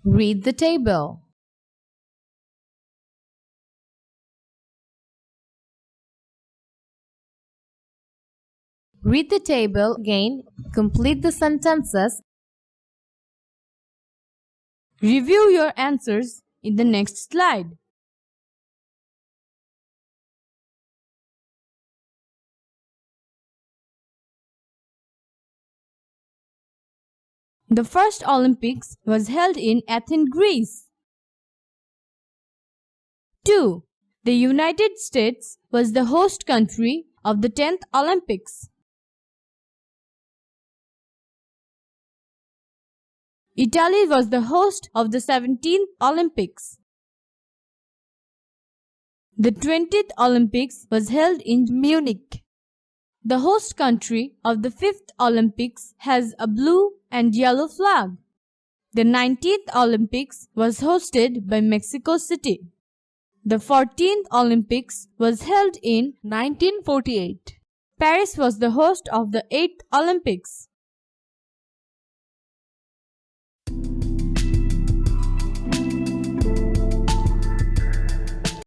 Read the table. Read the table again. Complete the sentences. Review your answers in the next slide. The first Olympics was held in Athens, Greece. 2. The United States was the host country of the 10th Olympics. Italy was the host of the 17th Olympics. The 20th Olympics was held in Munich. The host country of the 5th Olympics has a blue and yellow flag. The 19th Olympics was hosted by Mexico City. The 14th Olympics was held in 1948. Paris was the host of the 8th Olympics.